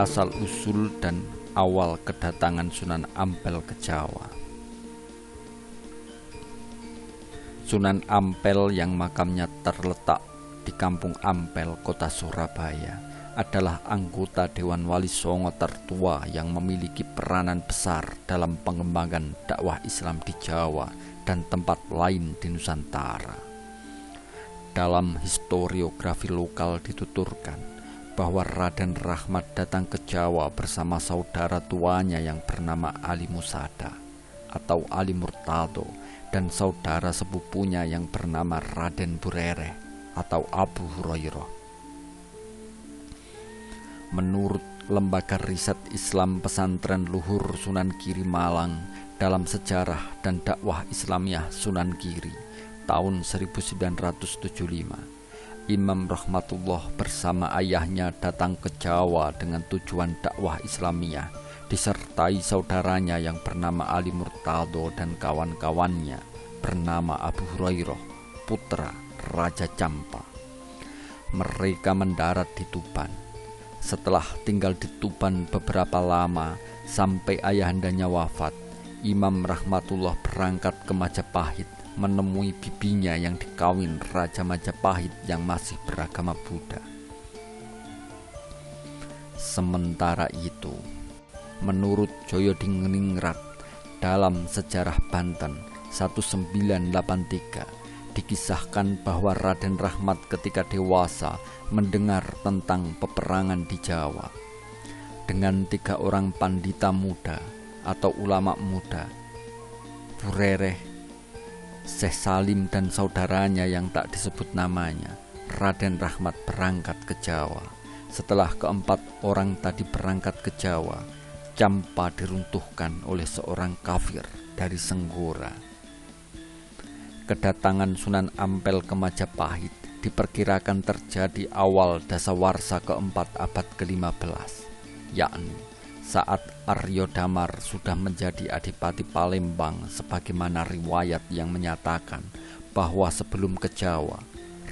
asal-usul dan awal kedatangan Sunan Ampel ke Jawa. Sunan Ampel yang makamnya terletak di Kampung Ampel, Kota Surabaya, adalah anggota Dewan Wali Songo tertua yang memiliki peranan besar dalam pengembangan dakwah Islam di Jawa dan tempat lain di Nusantara. Dalam historiografi lokal dituturkan bahwa Raden Rahmat datang ke Jawa bersama saudara tuanya yang bernama Ali Musada atau Ali Murtado dan saudara sepupunya yang bernama Raden Burereh atau Abu Hurairah. Menurut Lembaga Riset Islam Pesantren Luhur Sunan Giri Malang dalam Sejarah dan Dakwah Islamiyah Sunan Giri tahun 1975, Imam Rahmatullah bersama ayahnya datang ke Jawa dengan tujuan dakwah Islamiyah, disertai saudaranya yang bernama Ali Murtado dan kawan-kawannya bernama Abu Hurairah, putra Raja Campa. Mereka mendarat di Tuban. Setelah tinggal di Tuban beberapa lama sampai ayahandanya wafat, Imam Rahmatullah berangkat ke Majapahit menemui bibinya yang dikawin Raja Majapahit yang masih beragama Buddha. Sementara itu, menurut Joyodiningrat dalam Sejarah Banten 1983, dikisahkan bahwa Raden Rahmat ketika dewasa mendengar tentang peperangan di Jawa. Dengan 3 orang pandita muda atau ulama muda, Burereh, Syekh Salim dan saudaranya yang tak disebut namanya, Raden Rahmat berangkat ke Jawa. Setelah keempat orang tadi berangkat ke Jawa, Campa diruntuhkan oleh seorang kafir dari Senggora. Kedatangan Sunan Ampel ke Majapahit diperkirakan terjadi awal dasawarsa keempat abad ke-15, yakni saat Arya Damar sudah menjadi adipati Palembang, sebagaimana riwayat yang menyatakan bahwa sebelum ke Jawa,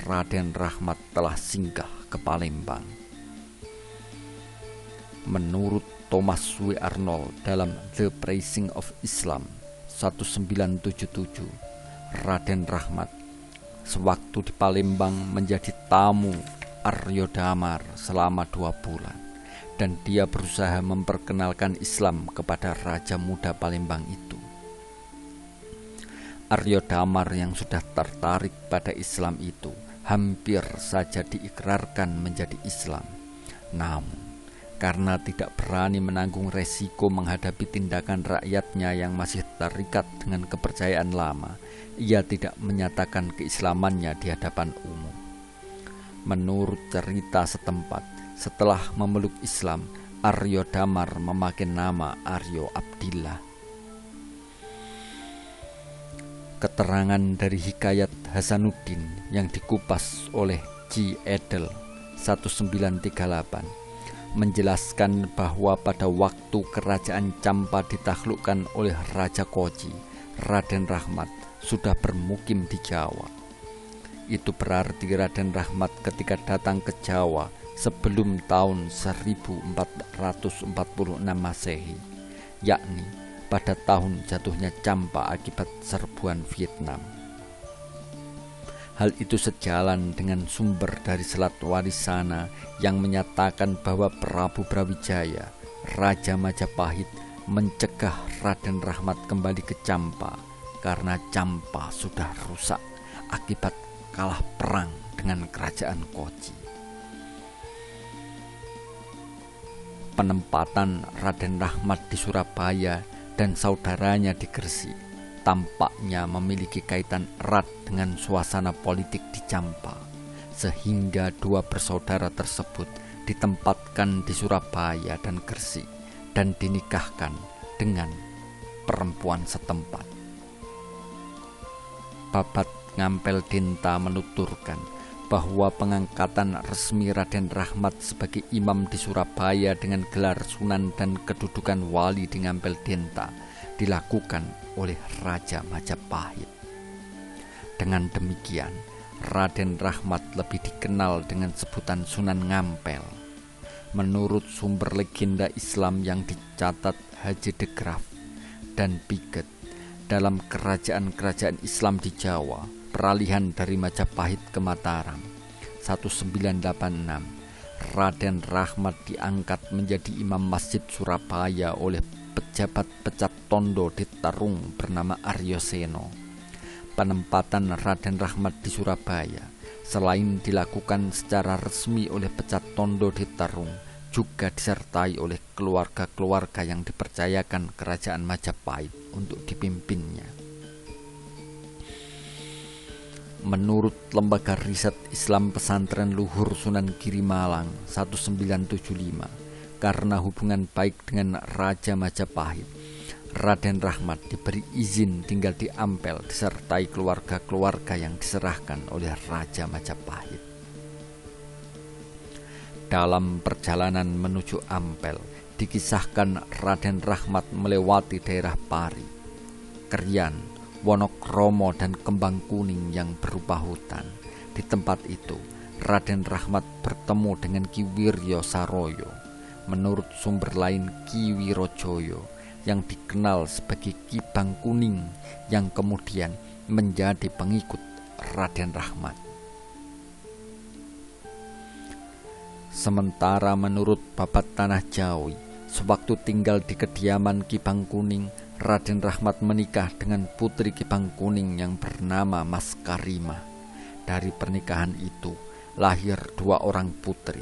Raden Rahmat telah singgah ke Palembang. Menurut Thomas W. Arnold dalam The Praising of Islam 1977, Raden Rahmat sewaktu di Palembang menjadi tamu Arya Damar selama 2 bulan, dan dia berusaha memperkenalkan Islam kepada Raja Muda Palembang itu. Arya Damar yang sudah tertarik pada Islam itu hampir saja diikrarkan menjadi Islam. Namun, karena tidak berani menanggung resiko menghadapi tindakan rakyatnya yang masih terikat dengan kepercayaan lama, ia tidak menyatakan keislamannya di hadapan umum. Menurut cerita setempat, setelah memeluk Islam, Arya Damar memakai nama Arya Abdillah. Keterangan dari Hikayat Hasanuddin yang dikupas oleh G. Edel 1938 menjelaskan bahwa pada waktu kerajaan Campa ditaklukkan oleh Raja Koji, Raden Rahmat sudah bermukim di Jawa. Itu berarti Raden Rahmat ketika datang ke Jawa sebelum tahun 1446 Masehi, yakni pada tahun jatuhnya Campa akibat serbuan Vietnam. Hal itu sejalan dengan sumber dari Selat Warisana yang menyatakan bahwa Prabu Brawijaya, Raja Majapahit, mencegah Raden Rahmat kembali ke Campa karena Campa sudah rusak akibat kalah perang dengan kerajaan Koji. Penempatan Raden Rahmat di Surabaya dan saudaranya di Gresik tampaknya memiliki kaitan erat dengan suasana politik di Campa, sehingga 2 bersaudara tersebut ditempatkan di Surabaya dan Gresik dan dinikahkan dengan perempuan setempat. Babat Ngampel Dinta menuturkan bahwa pengangkatan resmi Raden Rahmat sebagai imam di Surabaya dengan gelar Sunan dan kedudukan wali di Ngampel Dinta dilakukan oleh Raja Majapahit. Dengan demikian, Raden Rahmat lebih dikenal dengan sebutan Sunan Ngampel. Menurut sumber legenda Islam yang dicatat Haji de Graaf dan Piget dalam kerajaan-kerajaan Islam di Jawa, peralihan dari Majapahit ke Mataram 1986, Raden Rahmat diangkat menjadi imam masjid Surabaya oleh pejabat pecat tondo di Tarung bernama Aryo Seno. Penempatan Raden Rahmat di Surabaya selain dilakukan secara resmi oleh pecat tondo di Tarung, juga disertai oleh keluarga-keluarga yang dipercayakan kerajaan Majapahit untuk dipimpinnya. Menurut Lembaga Riset Islam Pesantren Luhur Sunan Giri Malang 1975, karena hubungan baik dengan Raja Majapahit, Raden Rahmat diberi izin tinggal di Ampel disertai keluarga-keluarga yang diserahkan oleh Raja Majapahit. Dalam perjalanan menuju Ampel, dikisahkan Raden Rahmat melewati daerah Pari, Krian, Wonokromo dan Kembang Kuning yang berupa hutan. Di tempat itu, Raden Rahmat bertemu dengan Ki Wiryo Saroyo. Menurut sumber lain, Ki Wirojoyo yang dikenal sebagai Ki Bang Kuning yang kemudian menjadi pengikut Raden Rahmat. Sementara menurut Babat Tanah Jawi, sewaktu tinggal di kediaman Ki Bang Kuning, Raden Rahmat menikah dengan putri Ki Bang Kuning yang bernama Mas Karimah. Dari pernikahan itu lahir 2 orang putri,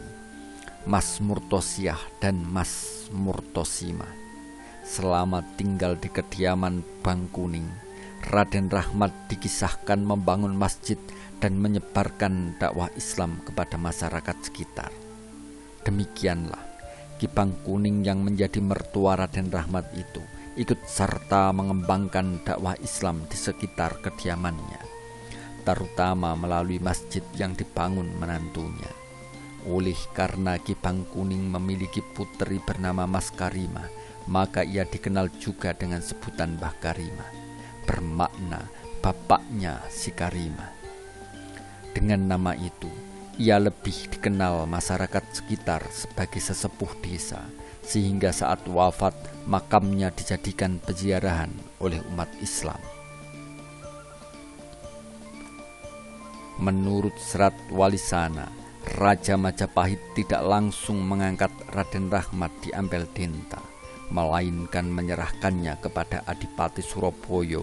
Mas Murtosiah dan Mas Murtosima. Selama tinggal di kediaman Bang Kuning, Raden Rahmat dikisahkan membangun masjid dan menyebarkan dakwah Islam kepada masyarakat sekitar. Demikianlah Ki Bang Kuning yang menjadi mertua Raden Rahmat itu ikut serta mengembangkan dakwah Islam di sekitar kediamannya, terutama melalui masjid yang dibangun menantunya. Oleh karena Ki Bang Kuning memiliki putri bernama Mas Karimah, maka ia dikenal juga dengan sebutan Mbah Karimah, bermakna bapaknya si Karimah. Dengan nama itu, ia lebih dikenal masyarakat sekitar sebagai sesepuh desa, sehingga saat wafat makamnya dijadikan peziarahan oleh umat Islam. Menurut Serat Walisana, Raja Majapahit tidak langsung mengangkat Raden Rahmat di Ampel Denta, melainkan menyerahkannya kepada Adipati Surabaya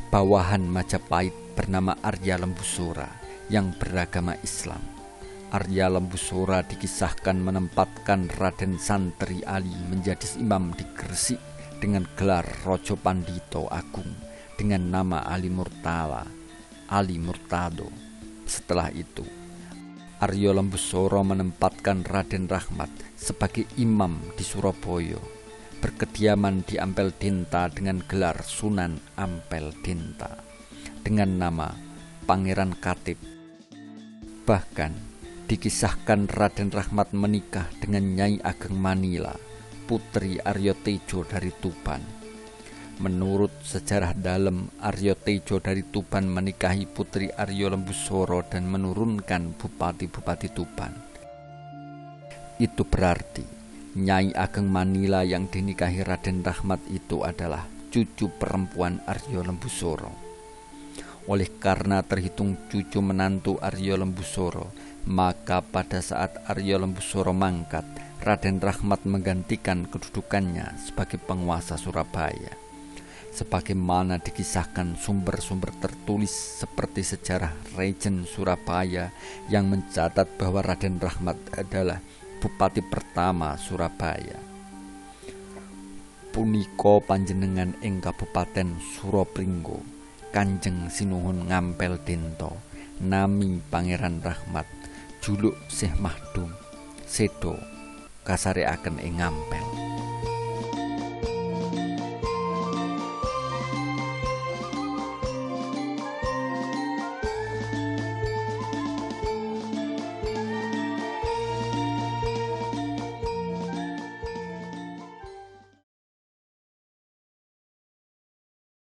bawahan Majapahit bernama Arya Lembusura yang beragama Islam. Arya Lembusura dikisahkan menempatkan Raden Santri Ali menjadi imam di Gresik dengan gelar Rojo Pandito Agung dengan nama Ali Murtado. Setelah itu, Arya Lembusura menempatkan Raden Rahmat sebagai imam di Surabaya, berkediaman di Ampel Denta dengan gelar Sunan Ampel Denta dengan nama Pangeran Katib. Bahkan dikisahkan Raden Rahmat menikah dengan Nyai Ageng Manila, putri Aryo Tejo dari Tuban. Menurut sejarah dalam, Aryo Tejo dari Tuban menikahi putri Arya Lembusura dan menurunkan bupati-bupati Tuban. Itu berarti Nyai Ageng Manila yang dinikahi Raden Rahmat itu adalah cucu perempuan Arya Lembusura. Oleh karena terhitung cucu menantu Arya Lembusura, maka pada saat Arya Lembusura mangkat, Raden Rahmat menggantikan kedudukannya sebagai penguasa Surabaya. Sebagaimana dikisahkan sumber-sumber tertulis seperti sejarah Regen Surabaya yang mencatat bahwa Raden Rahmat adalah bupati pertama Surabaya. Punika panjenengan ing Kabupaten Surapringgo, Kanjeng Sinuhun Ngampel Denta, nami Pangeran Rahmat, juluk Syekh Mahdum, sedo kasareaken ing Ngampel.